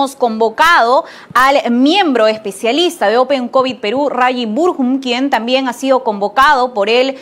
Hemos convocado al miembro especialista de Open COVID Perú, Rayi Burgum, quien también ha sido convocado por el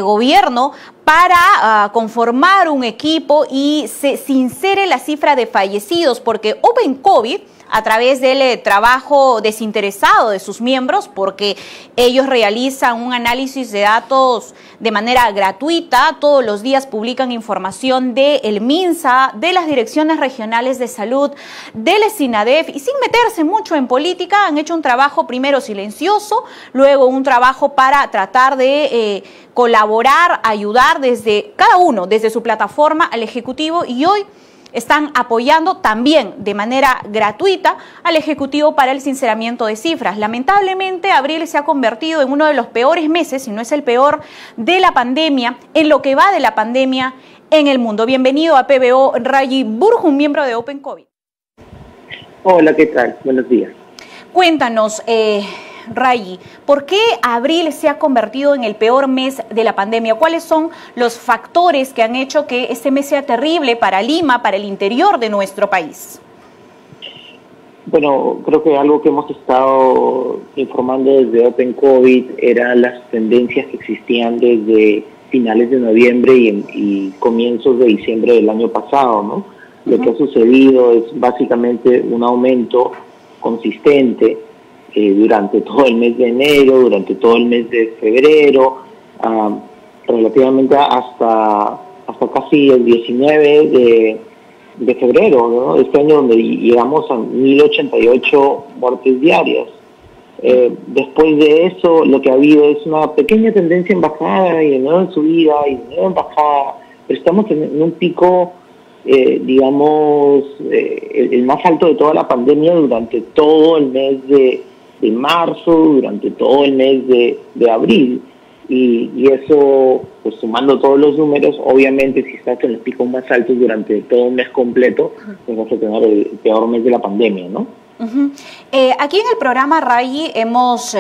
gobierno para conformar un equipo y se sincere la cifra de fallecidos, porque Open COVID, a través del trabajo desinteresado de sus miembros, porque ellos realizan un análisis de datos de manera gratuita, todos los días publican información del MINSA, de las direcciones regionales de salud, del SINADEF, y sin meterse mucho en política, han hecho un trabajo primero silencioso, luego un trabajo para tratar de colaborar, ayudar desde cada uno, desde su plataforma al Ejecutivo, y hoy están apoyando también de manera gratuita al Ejecutivo para el sinceramiento de cifras. Lamentablemente, abril se ha convertido en uno de los peores meses, si no es el peor, de la pandemia, en lo que va de la pandemia en el mundo. Bienvenido a PBO, Rayi Burgum, miembro de Open COVID. Hola, ¿qué tal? Buenos días. Cuéntanos, Rayi, ¿por qué abril se ha convertido en el peor mes de la pandemia? ¿Cuáles son los factores que han hecho que este mes sea terrible para Lima, para el interior de nuestro país? Bueno, creo que algo que hemos estado informando desde Open COVID eran las tendencias que existían desde finales de noviembre y comienzos de diciembre del año pasado, ¿no? Lo que ha sucedido es básicamente un aumento consistente durante todo el mes de enero, durante todo el mes de febrero, relativamente hasta casi el 19 de febrero, ¿no? Este año, donde llegamos a 1.088 muertes diarias. Después de eso, lo que ha habido es una pequeña tendencia en bajada y de nuevo en subida y de nuevo en bajada, pero estamos en un pico, digamos, el más alto de toda la pandemia durante todo el mes de marzo, durante todo el mes de abril, y eso, pues sumando todos los números, obviamente si estás en los picos más altos durante todo un mes completo, pues vas a tener el peor mes de la pandemia, ¿no? Aquí en el programa, Rayi, nos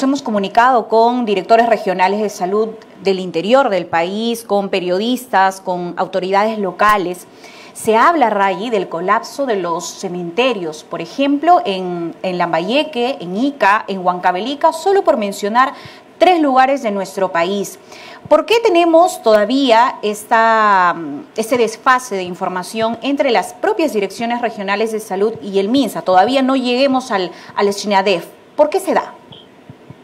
hemos comunicado con directores regionales de salud del interior del país, con periodistas, con autoridades locales. Se habla, Rayi, del colapso de los cementerios, por ejemplo, en Lambayeque, en Ica, en Huancavelica, solo por mencionar 3 lugares de nuestro país. ¿Por qué tenemos todavía este desfase de información entre las propias direcciones regionales de salud y el MINSA? Todavía no lleguemos al SINADEF. ¿Por qué se da?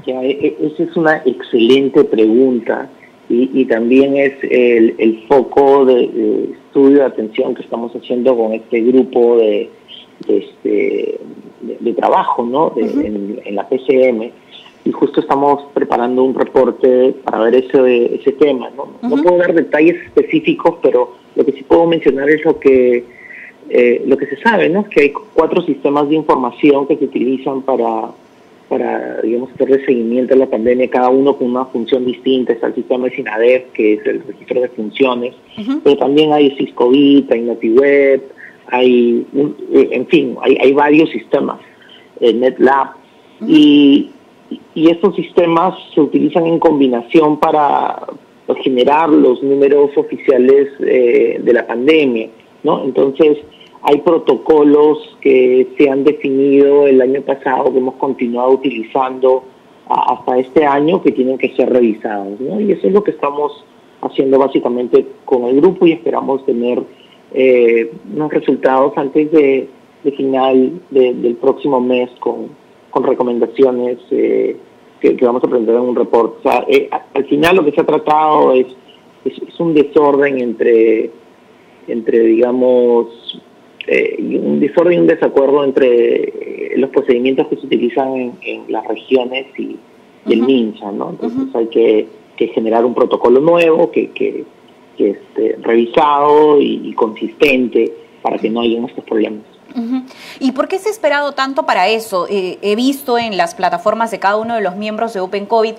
Esa es una excelente pregunta y también es el foco de estudio de atención que estamos haciendo con este grupo de trabajo, ¿no? En la PCM, y justo estamos preparando un reporte para ver ese tema, ¿no? No puedo dar detalles específicos, pero lo que sí puedo mencionar es lo que se sabe, ¿no? Que hay 4 sistemas de información que se utilizan para digamos, hacerle seguimiento a la pandemia, cada uno con una función distinta. Está el sistema de SINADEF, que es el registro de funciones, pero también hay SysCovid, hay NotiWeb, hay varios sistemas, NetLab, y estos sistemas se utilizan en combinación para generar los números oficiales de la pandemia, ¿no? Entonces, hay protocolos que se han definido el año pasado, que hemos continuado utilizando hasta este año, que tienen que ser revisados, ¿no? Y eso es lo que estamos haciendo básicamente con el grupo, y esperamos tener unos resultados antes de final del próximo mes con recomendaciones que vamos a presentar en un reporte. O sea, al final lo que se ha tratado es un desorden entre digamos, un desorden y un desacuerdo entre los procedimientos que se utilizan en las regiones y el MINSA, ¿no? Entonces hay que generar un protocolo nuevo, que esté revisado y consistente para que no haya estos problemas. ¿Y por qué se ha esperado tanto para eso? He visto en las plataformas de cada uno de los miembros de Open COVID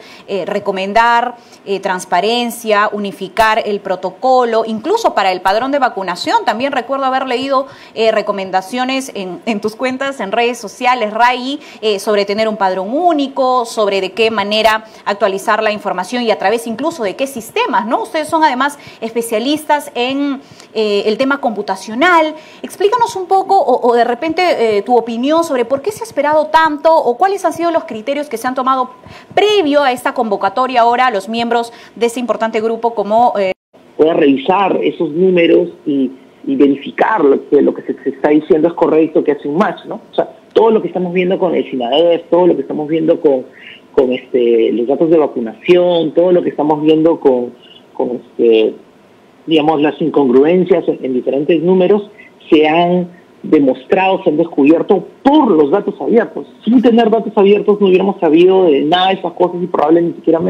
recomendar transparencia, unificar el protocolo, incluso para el padrón de vacunación. También recuerdo haber leído recomendaciones en tus cuentas, en redes sociales, Rayi, sobre tener un padrón único, sobre de qué manera actualizar la información y a través incluso de qué sistemas, ¿no? Ustedes son además especialistas en el tema computacional. Explícanos un poco o de repente tu opinión sobre por qué se ha esperado tanto o cuáles han sido los criterios que se han tomado previo a esta convocatoria ahora a los miembros de este importante grupo como... Pueda revisar esos números y verificar lo que se está diciendo es correcto, que hace un match, ¿no? O sea, todo lo que estamos viendo con el SINADEF, todo lo que estamos viendo con los datos de vacunación, todo lo que estamos viendo con digamos, las incongruencias en diferentes números se han demostrado, se han descubierto por los datos abiertos. Sin tener datos abiertos no hubiéramos sabido de nada de esas cosas y probablemente ni siquiera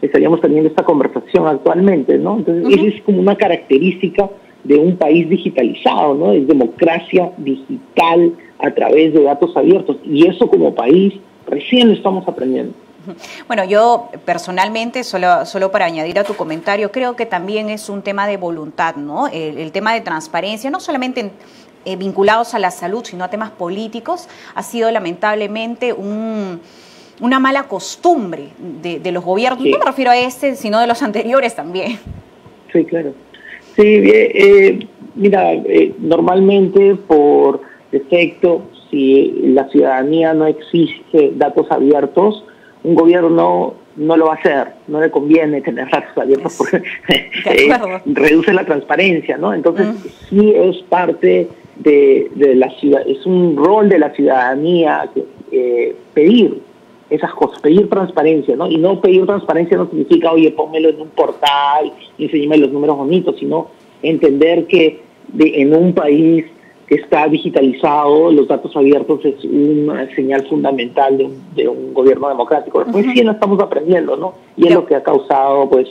estaríamos teniendo esta conversación actualmente, ¿no? Entonces, esa es como una característica de un país digitalizado, ¿no? Es democracia digital a través de datos abiertos. Y eso como país recién lo estamos aprendiendo. Bueno, yo personalmente, solo para añadir a tu comentario, creo que también es un tema de voluntad, ¿no? El tema de transparencia, no solamente vinculados a la salud, sino a temas políticos, ha sido lamentablemente una mala costumbre de los gobiernos. Sí. No me refiero a este, sino de los anteriores también. Sí, claro. Sí, mira, normalmente por defecto, si la ciudadanía no exige datos abiertos, un gobierno no lo va a hacer, no le conviene tener datos abiertos porque reduce la transparencia, ¿no? Entonces, sí es parte de la ciudad, es un rol de la ciudadanía pedir esas cosas, pedir transparencia, ¿no? Y no pedir transparencia no significa, oye, pónmelo en un portal y enséñame los números bonitos, sino entender que en un país que está digitalizado, los datos abiertos es una señal fundamental de un gobierno democrático. Después sí lo estamos aprendiendo, ¿no? Y es lo que ha causado, pues,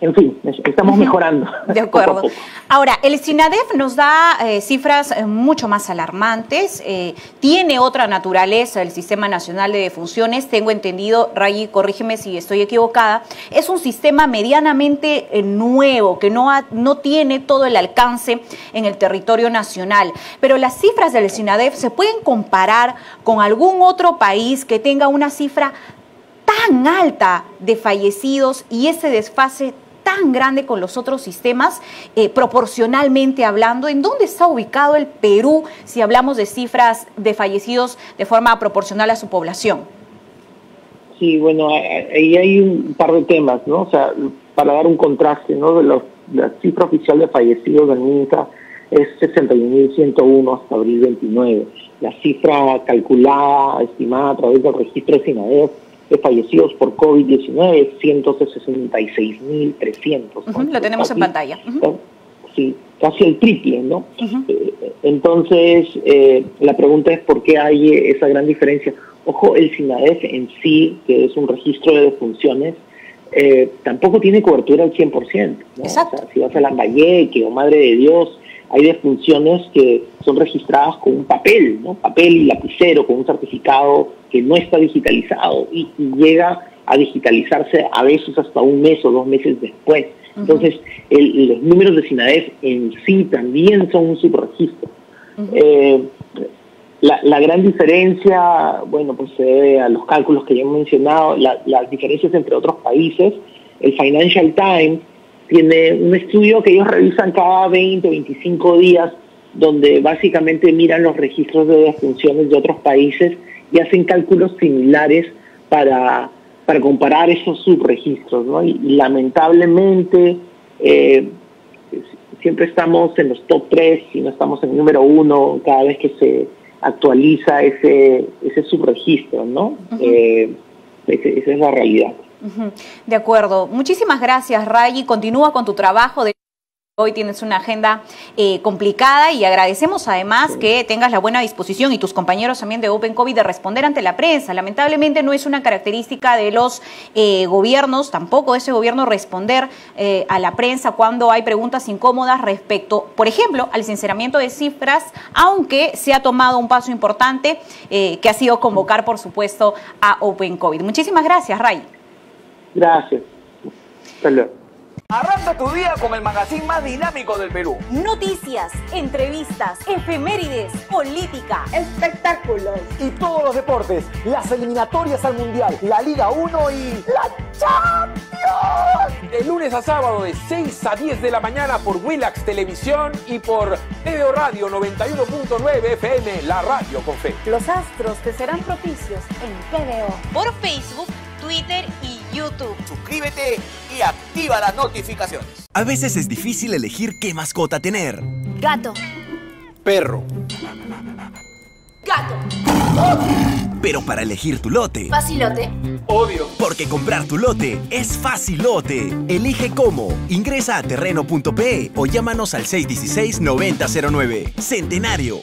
en fin, estamos mejorando. De acuerdo. Poco a poco. Ahora, el SINADEF nos da cifras mucho más alarmantes, tiene otra naturaleza el Sistema Nacional de Defunciones, tengo entendido, Rayi, corrígeme si estoy equivocada, es un sistema medianamente nuevo, que no tiene todo el alcance en el territorio nacional, pero las cifras del SINADEF se pueden comparar con algún otro país que tenga una cifra tan alta de fallecidos y ese desfase tan grande con los otros sistemas, proporcionalmente hablando. ¿En dónde está ubicado el Perú si hablamos de cifras de fallecidos de forma proporcional a su población? Sí, bueno, ahí hay un par de temas, ¿no? O sea, para dar un contraste, ¿no? La cifra oficial de fallecidos del MINSA es 61.101 hasta abril 29. La cifra calculada, estimada a través del registro de SINADEF de fallecidos por COVID-19, 166.300. Lo tenemos en pantalla. Sí, casi el triple, ¿no? Entonces, la pregunta es por qué hay esa gran diferencia. Ojo, el SINADEF en sí, que es un registro de defunciones, tampoco tiene cobertura al 100%, ¿no? Exacto. O sea, si vas a Lambayeque o Madre de Dios, hay defunciones que son registradas con un papel, ¿no? Papel y lapicero, con un certificado que no está digitalizado y llega a digitalizarse a veces hasta un mes o 2 meses después. Entonces, los números de SINADEF en sí también son un subregistro. La gran diferencia, bueno, pues se debe a los cálculos que ya he mencionado, las diferencias entre otros países. El Financial Times tiene un estudio que ellos revisan cada 20 o 25 días, donde básicamente miran los registros de defunciones de otros países y hacen cálculos similares para comparar esos subregistros, ¿no? Y lamentablemente siempre estamos en los top 3 y no estamos en el número 1 cada vez que se actualiza ese subregistro, ¿no? Esa es la realidad. De acuerdo. Muchísimas gracias, Rayi. Continúa con tu trabajo. Hoy tienes una agenda complicada y agradecemos además que tengas la buena disposición y tus compañeros también de Open COVID de responder ante la prensa. Lamentablemente no es una característica de los gobiernos, tampoco de ese gobierno responder a la prensa cuando hay preguntas incómodas respecto, por ejemplo, al sinceramiento de cifras, aunque se ha tomado un paso importante que ha sido convocar, por supuesto, a Open COVID. Muchísimas gracias, Rayi. Gracias. Hasta luego. Arranca tu día con el magazine más dinámico del Perú. Noticias, entrevistas, efemérides, política, espectáculos y todos los deportes, las eliminatorias al Mundial, la Liga 1 y la Champions. De lunes a sábado de 6 a 10 de la mañana por Willax Televisión y por TVO Radio 91.9 FM, la radio con fe. Los astros te serán propicios en TVO. Por Facebook, Twitter y YouTube. Suscríbete y activa las notificaciones. A veces es difícil elegir qué mascota tener. Gato. Perro. Gato. Pero para elegir tu lote... Facilote. Obvio. Porque comprar tu lote es facilote. Elige cómo. Ingresa a terreno.pe o llámanos al 616-9009. Centenario.